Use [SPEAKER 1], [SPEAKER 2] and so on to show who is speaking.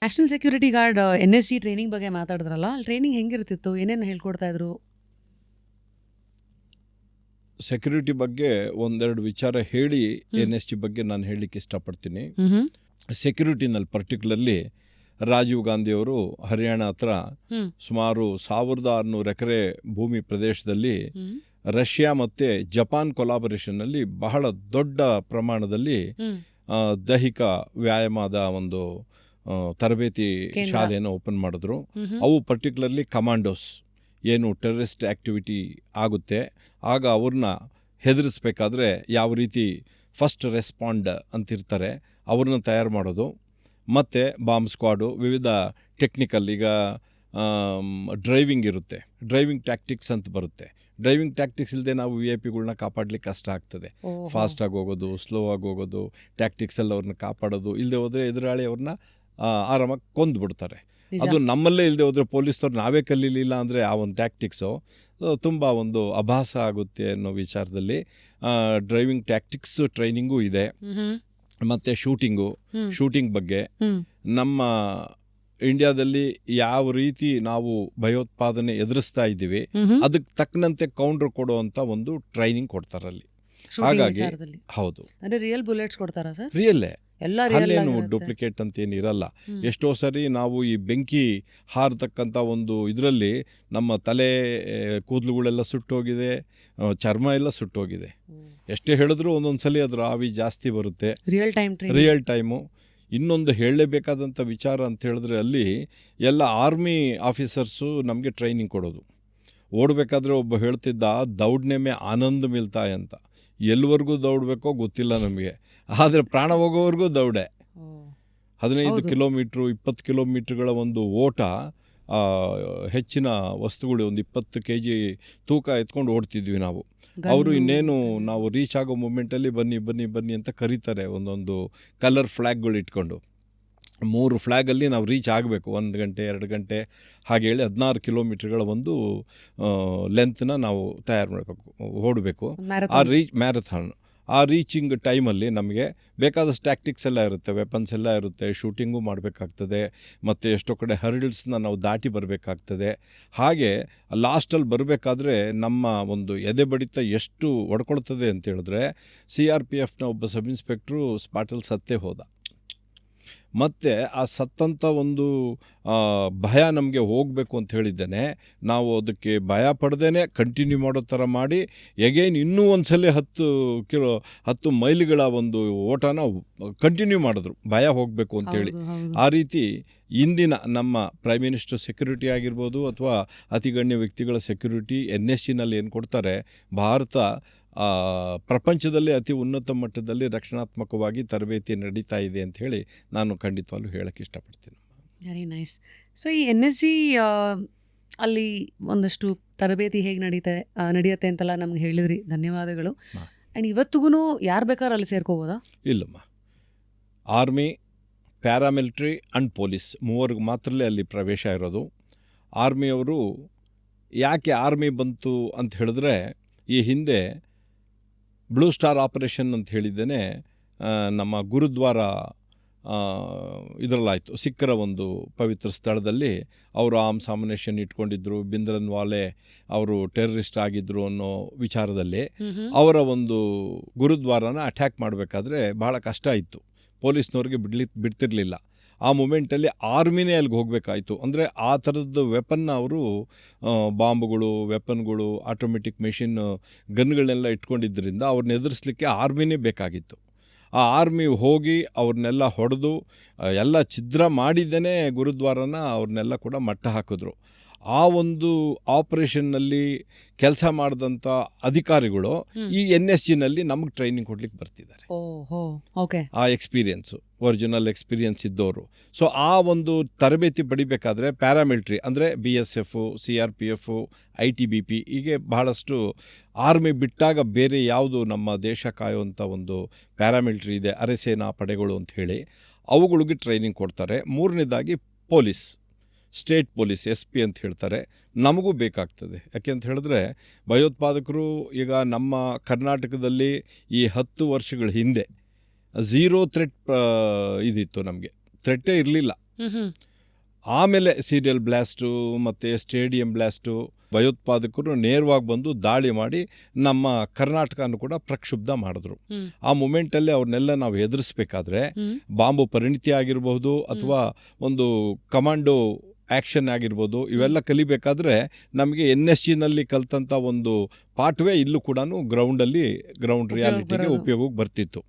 [SPEAKER 1] National security guard NSG training ಬಗ್ಗೆ ಮಾತಾಡಿದ್ರಲ್ಲ, ಅಲ್ಲಿ ಟ್ರೈನಿಂಗ್ ಹೆಂಗಿರ್ತಿತ್ತು, ಏನೇನು ಹೇಳ್ಕೊಡ್ತಾ ಇದ್ರು?
[SPEAKER 2] ಸೆಕ್ಯೂರಿಟಿ ಬಗ್ಗೆ ಒಂದೆರಡು ವಿಚಾರ ಹೇಳಿ NSG ಬಗ್ಗೆ ನಾನು ಹೇಳಲಿಕ್ಕೆ ಇಷ್ಟಪಡ್ತೀನಿ. ಸೆಕ್ಯೂರಿಟಿನಲ್ಲಿ ಪರ್ಟಿಕ್ಯುಲರ್ಲಿ ರಾಜೀವ್ ಗಾಂಧಿಯವರು ಹರಿಯಾಣ ಹತ್ರ ಸುಮಾರು 1600 ಎಕರೆ ಭೂಮಿ ಪ್ರದೇಶದಲ್ಲಿ ರಷ್ಯಾ ಮತ್ತು ಜಪಾನ್ ಕೊಲಾಬರೇಷನ್ನಲ್ಲಿ ಬಹಳ ದೊಡ್ಡ ಪ್ರಮಾಣದಲ್ಲಿ ದೈಹಿಕ ವ್ಯಾಯಾಮದ ಒಂದು ತರಬೇತಿ ಶಾಲೆಯನ್ನು ಓಪನ್ ಮಾಡಿದ್ರು. ಅವು ಪರ್ಟಿಕ್ಯುಲರ್ಲಿ ಕಮಾಂಡೋಸ್ ಏನು ಟೆರರಿಸ್ಟ್ ಆ್ಯಕ್ಟಿವಿಟಿ ಆಗುತ್ತೆ ಆಗ ಅವ್ರನ್ನ ಹೆದರಿಸ್ಬೇಕಾದ್ರೆ ಯಾವ ರೀತಿ ಫಸ್ಟ್ ರೆಸ್ಪಾಂಡ್ ಅಂತಿರ್ತಾರೆ ಅವ್ರನ್ನ ತಯಾರು ಮಾಡೋದು, ಮತ್ತು ಬಾಂಬ್ ಸ್ಕ್ವಾಡು, ವಿವಿಧ ಟೆಕ್ನಿಕಲ್, ಈಗ ಡ್ರೈವಿಂಗ್ ಇರುತ್ತೆ, ಡ್ರೈವಿಂಗ್ ಟ್ಯಾಕ್ಟಿಕ್ಸ್ ಅಂತ ಬರುತ್ತೆ. ಡ್ರೈವಿಂಗ್ ಟ್ಯಾಕ್ಟಿಕ್ಸ್ ಇಲ್ಲದೆ ನಾವು VIP ಕಾಪಾಡಲಿಕ್ಕೆ ಕಷ್ಟ ಆಗ್ತದೆ. ಫಾಸ್ಟಾಗಿ ಹೋಗೋದು, ಸ್ಲೋ ಆಗಿ ಹೋಗೋದು, ಟ್ಯಾಕ್ಟಿಕ್ಸ್ ಎಲ್ಲ ಅವ್ರನ್ನ ಕಾಪಾಡೋದು. ಇಲ್ಲದೆ ಹೋದರೆ ಎದುರಾಳಿ ಅವ್ರನ್ನ ಆರಾಮಾಗಿ ಕೊಂದುಬಿಡ್ತಾರೆ. ಅದು ನಮ್ಮಲ್ಲೇ ಇಲ್ಲದೆ ಹೋದರೆ ಪೊಲೀಸ್ನವ್ರು ನಾವೇ ಕಲೀಲಿಲ್ಲ ಅಂದರೆ ಆ ಒಂದು ಟ್ಯಾಕ್ಟಿಕ್ಸು ತುಂಬ ಒಂದು ಅಭಾಸ ಆಗುತ್ತೆ ಅನ್ನೋ ವಿಚಾರದಲ್ಲಿ ಡ್ರೈವಿಂಗ್ ಟ್ಯಾಕ್ಟಿಕ್ಸ್ ಟ್ರೈನಿಂಗೂ ಇದೆ. ಮತ್ತು ಶೂಟಿಂಗ್ ಬಗ್ಗೆ ನಮ್ಮ ಇಂಡಿಯಾದಲ್ಲಿ ಯಾವ ರೀತಿ ನಾವು ಭಯೋತ್ಪಾದನೆ ಎದುರಿಸ್ತಾ ಇದ್ದೀವಿ ಅದಕ್ಕೆ ತಕ್ಕನಂತೆ ಕೌಂಟರ್ ಕೊಡುವಂಥ ಒಂದು ಟ್ರೈನಿಂಗ್ ಕೊಡ್ತಾರಲ್ಲಿ. ಹಾಗಾಗಿ ಹೌದು,
[SPEAKER 1] ರಿಯಲ್ ಬುಲೆಟ್ಸ್ ಕೊಡ್ತಾರಾ ಸರ್?
[SPEAKER 2] ರಿಯಲ್ಲೇ, ಅಲ್ಲೇನು ಡೂಪ್ಲಿಕೇಟ್ ಅಂತ ಏನಿರಲ್ಲ. ಎಷ್ಟೋ ಸರಿ ನಾವು ಈ ಬೆಂಕಿ ಹಾರತಕ್ಕಂಥ ಒಂದು ಇದರಲ್ಲಿ ನಮ್ಮ ತಲೆ ಕೂದಲುಗಳೆಲ್ಲ ಸುಟ್ಟೋಗಿದೆ, ಚರ್ಮ ಎಲ್ಲ ಸುಟ್ಟೋಗಿದೆ. ಎಷ್ಟೇ ಹೇಳಿದ್ರು ಒಂದೊಂದ್ಸಲಿ ಅದ್ರ ಆವಿ ಜಾಸ್ತಿ ಬರುತ್ತೆ. Real time. ಇನ್ನೊಂದು ಹೇಳಲೇಬೇಕಾದಂಥ ವಿಚಾರ ಅಂತ ಹೇಳಿದ್ರೆ ಅಲ್ಲಿ ಎಲ್ಲ ಆರ್ಮಿ ಆಫೀಸರ್ಸು ನಮಗೆ ಟ್ರೈನಿಂಗ್ ಕೊಡೋದು. ಓಡಬೇಕಾದ್ರೆ ಒಬ್ಬ ಹೇಳ್ತಿದ್ದ ದೌಡ್ನೆ ಮೇ ಆನಂದ ಮಿಲ್ತಾ ಅಂತ. ಎಲ್ಲಿವರೆಗೂ ದೌಡಬೇಕೋ ಗೊತ್ತಿಲ್ಲ ನಮಗೆ, ಆದರೆ ಪ್ರಾಣ ಹೋಗೋವರೆಗೂ ದೌಡೆ. 15 ಕಿಲೋಮೀಟ್ರು 20 ಕಿಲೋಮೀಟ್ರ್ಗಳ ಒಂದು ಓಟ, ಹೆಚ್ಚಿನ ವಸ್ತುಗಳು ಒಂದು 20 kg ತೂಕ ಎತ್ಕೊಂಡು ಓಡ್ತಿದ್ವಿ ನಾವು. ಅವರು ಇನ್ನೇನು ನಾವು ರೀಚ್ ಆಗೋ ಮೂಮೆಂಟಲ್ಲಿ ಬನ್ನಿ ಬನ್ನಿ ಬನ್ನಿ ಅಂತ ಕರೀತಾರೆ, ಒಂದೊಂದು ಕಲರ್ ಫ್ಲ್ಯಾಗ್ಗಳು ಇಟ್ಕೊಂಡು. 3 ಫ್ಲ್ಯಾಗಲ್ಲಿ ನಾವು ರೀಚ್ ಆಗಬೇಕು, 1 ಗಂಟೆ 2 ಗಂಟೆ ಹಾಗೆ ಹೇಳಿ 16 ಕಿಲೋಮೀಟ್ರ್ಗಳ ಒಂದು ಲೆಂತ್ನ ನಾವು ತಯಾರು ಮಾಡಬೇಕು, ಓಡಬೇಕು. ಮ್ಯಾರಥಾನ್. ಆ ರೀಚಿಂಗ್ ಟೈಮಲ್ಲಿ ನಮಗೆ ಬೇಕಾದಷ್ಟು ಟ್ಯಾಕ್ಟಿಕ್ಸ್ ಎಲ್ಲ ಇರುತ್ತೆ, ವೆಪನ್ಸ್ ಎಲ್ಲ ಇರುತ್ತೆ, ಶೂಟಿಂಗು ಮಾಡಬೇಕಾಗ್ತದೆ, ಮತ್ತು ಎಷ್ಟೋ ಕಡೆ ಹರ್ಡಲ್ಸ್ನ ನಾವು ದಾಟಿ ಬರಬೇಕಾಗ್ತದೆ. ಹಾಗೆ ಲಾಸ್ಟಲ್ಲಿ ಬರಬೇಕಾದ್ರೆ ನಮ್ಮ ಒಂದು ಎದೆ ಬಡಿತ ಎಷ್ಟು ಒಡ್ಕೊಳ್ತದೆ ಅಂತ ಹೇಳಿದ್ರೆ, CRPFನ ಒಬ್ಬ ಸಬ್ ಇನ್ಸ್ಪೆಕ್ಟ್ರು ಸ್ಪಾಟಲ್ಲಿ ಸತ್ತೇ ಹೋದ. ಮತ್ತು ಆ ಸತ್ತಂಥ ಒಂದು ಭಯ ನಮಗೆ ಹೋಗಬೇಕು ಅಂತ ಹೇಳಿದ್ದೇನೆ, ನಾವು ಅದಕ್ಕೆ ಭಯ ಪಡ್ದೇ ಕಂಟಿನ್ಯೂ ಮಾಡೋ ಥರ ಮಾಡಿ ಎಗೈನ್ ಇನ್ನೂ ಒಂದು ಸಲ 10 ಮೈಲಿಗಳ ಒಂದು ಓಟನ ಕಂಟಿನ್ಯೂ ಮಾಡಿದ್ರು, ಭಯ ಹೋಗಬೇಕು ಅಂತೇಳಿ. ಆ ರೀತಿ ಇಂದಿನ ನಮ್ಮ ಪ್ರೈಮ್ ಮಿನಿಸ್ಟರ್ ಸೆಕ್ಯೂರಿಟಿ ಆಗಿರ್ಬೋದು ಅಥವಾ ಅತಿಗಣ್ಯ ವ್ಯಕ್ತಿಗಳ ಸೆಕ್ಯೂರಿಟಿ NSGನಲ್ಲಿ ಏನು ಕೊಡ್ತಾರೆ, ಭಾರತ ಪ್ರಪಂಚದಲ್ಲಿ ಅತಿ ಉನ್ನತ ಮಟ್ಟದಲ್ಲಿ ರಕ್ಷಣಾತ್ಮಕವಾಗಿ ತರಬೇತಿ ನಡೀತಾ ಇದೆ ಅಂತ ಹೇಳಿ ನಾನು ಖಂಡಿತವಾಗ್ಲೂ ಹೇಳಕ್ಕೆ ಇಷ್ಟಪಡ್ತೀನಿ.
[SPEAKER 1] Very nice. ಸೊ ಈ NSG ಅಲ್ಲಿ ಒಂದಷ್ಟು ತರಬೇತಿ ಹೇಗೆ ನಡೆಯುತ್ತೆ ಅಂತೆಲ್ಲ ನಮ್ಗೆ ಹೇಳಿದ್ರಿ, ಧನ್ಯವಾದಗಳು. ಆ್ಯಂಡ್ ಇವತ್ತಿಗೂ ಯಾರು ಬೇಕಾದ್ರೂ ಅಲ್ಲಿ ಸೇರ್ಕೋಬೋದಾ?
[SPEAKER 2] ಇಲ್ಲಮ್ಮ, ಆರ್ಮಿ, ಪ್ಯಾರಾಮಿಲಿಟ್ರಿ ಆ್ಯಂಡ್ ಪೊಲೀಸ್ 3 ಮಾತ್ರಲೇ ಅಲ್ಲಿ ಪ್ರವೇಶ ಇರೋದು. ಆರ್ಮಿಯವರು ಯಾಕೆ ಆರ್ಮಿ ಬಂತು ಅಂತ ಹೇಳಿದ್ರೆ, ಈ ಹಿಂದೆ ಬ್ಲೂ ಸ್ಟಾರ್ ಆಪರೇಷನ್ ಅಂತ ಹೇಳಿದ್ದೇನೆ ನಮ್ಮ ಗುರುದ್ವಾರ ಇದರಲ್ಲಾಯಿತು, ಸಿಖ್ಖರ ಒಂದು ಪವಿತ್ರ ಸ್ಥಳದಲ್ಲಿ ಅವರು ಆರ್ಮ್ಸ್ ಆಮಿನೇಷನ್ ಇಟ್ಕೊಂಡಿದ್ರು, ಬಿಂದ್ರನ್ ವಾಲೆ ಅವರು ಟೆರರಿಸ್ಟ್ ಆಗಿದ್ರು ಅನ್ನೋ ವಿಚಾರದಲ್ಲಿ ಅವರ ಒಂದು ಗುರುದ್ವಾರನ ಅಟ್ಯಾಕ್ ಮಾಡಬೇಕಾದ್ರೆ ಬಹಳ ಕಷ್ಟ ಇತ್ತು, ಪೊಲೀಸ್ನವ್ರಿಗೆ ಬಿಡ್ತಿರ್ಲಿಲ್ಲ. ಆ ಮೂಮೆಂಟಲ್ಲಿ ಆರ್ಮಿನೇ ಅಲ್ಲಿಗೆ ಹೋಗಬೇಕಾಯಿತು. ಅಂದರೆ ಆ ಥರದ್ದು ವೆಪನ್ನ ಅವರು ಬಾಂಬ್ಗಳು, ವೆಪನ್ಗಳು, ಆಟೋಮೆಟಿಕ್ ಮೆಷಿನ್ ಗನ್ಗಳನ್ನೆಲ್ಲ ಇಟ್ಕೊಂಡಿದ್ದರಿಂದ ಅವ್ರನ್ನ ಎದುರಿಸಲಿಕ್ಕೆ ಆರ್ಮಿನೇ ಬೇಕಾಗಿತ್ತು. ಆ ಆರ್ಮಿ ಹೋಗಿ ಅವ್ರನ್ನೆಲ್ಲ ಹೊಡೆದು ಎಲ್ಲ ಛಿದ್ರ ಮಾಡಿದ್ದೇನೆ ಗುರುದ್ವಾರನ ಅವ್ರನ್ನೆಲ್ಲ ಕೂಡ ಮಟ್ಟ ಹಾಕಿದ್ರು. ಆ ಒಂದು ಆಪರೇಷನ್ನಲ್ಲಿ ಕೆಲಸ ಮಾಡಿದಂಥ ಅಧಿಕಾರಿಗಳು ಈ NSGನಲ್ಲಿ ನಮಗೆ ಟ್ರೈನಿಂಗ್ ಕೊಡ್ಲಿಕ್ಕೆ ಬರ್ತಿದ್ದಾರೆ. ಆ ಎಕ್ಸ್ಪೀರಿಯನ್ಸು, ಒರಿಜಿನಲ್ ಎಕ್ಸ್ಪೀರಿಯನ್ಸ್ ಇದ್ದವರು. ಸೊ ಆ ಒಂದು ತರಬೇತಿ ಪಡಿಬೇಕಾದ್ರೆ ಪ್ಯಾರಾಮಿಲಿಟ್ರಿ ಅಂದರೆ BSF, CRPF, ITBP ಹೀಗೆ ಬಹಳಷ್ಟು ಆರ್ಮಿ ಬಿಟ್ಟಾಗ ಬೇರೆ ಯಾವುದು ನಮ್ಮ ದೇಶ ಕಾಯುವಂಥ ಒಂದು ಪ್ಯಾರಾಮಿಲಿಟ್ರಿ ಇದೆ, ಅರೆಸೇನಾ ಪಡೆಗಳು ಅಂತ ಹೇಳಿ, ಅವುಗಳಿಗೆ ಟ್ರೈನಿಂಗ್ ಕೊಡ್ತಾರೆ. 3ನೇದಾಗಿ ಪೊಲೀಸ್, ಸ್ಟೇಟ್ ಪೊಲೀಸ್ SP ಅಂತ ಹೇಳ್ತಾರೆ, ನಮಗೂ ಬೇಕಾಗ್ತದೆ. ಯಾಕೆ ಅಂತ ಹೇಳಿದ್ರೆ ಭಯೋತ್ಪಾದಕರು ಈಗ ನಮ್ಮ ಕರ್ನಾಟಕದಲ್ಲಿ ಈ 10 ವರ್ಷಗಳ ಹಿಂದೆ 0 ಥ್ರೆಟ್ ಇದಿತ್ತು, ನಮಗೆ ಥ್ರೆಟ್ಟೇ ಇರಲಿಲ್ಲ. ಆಮೇಲೆ ಸೀರಿಯಲ್ ಬ್ಲಾಸ್ಟು ಮತ್ತು ಸ್ಟೇಡಿಯಂ ಬ್ಲಾಸ್ಟು ಭಯೋತ್ಪಾದಕರು ನೇರವಾಗಿ ಬಂದು ದಾಳಿ ಮಾಡಿ ನಮ್ಮ ಕರ್ನಾಟಕನೂ ಕೂಡ ಪ್ರಕ್ಷುಬ್ಧ ಮಾಡಿದ್ರು. ಆ ಮೂಮೆಂಟಲ್ಲಿ ಅವ್ರನ್ನೆಲ್ಲ ನಾವು ಎದುರಿಸ್ಬೇಕಾದ್ರೆ ಬಾಂಬು ಪರಿಣಿತಿ ಆಗಿರ್ಬೋದು ಅಥವಾ ಒಂದು ಕಮಾಂಡೋ ಆ್ಯಕ್ಷನ್ ಆಗಿರ್ಬೋದು, ಇವೆಲ್ಲ ಕಲಿಬೇಕಾದ್ರೆ ನಮಗೆ NSGನಲ್ಲಿ ಕಲ್ತಂಥ ಒಂದು ಪಾಠವೇ ಇಲ್ಲೂ ಕೂಡ ಗ್ರೌಂಡ್ ರಿಯಾಲಿಟಿಗೆ ಉಪಯೋಗಕ್ಕೆ ಬರ್ತಿತ್ತು.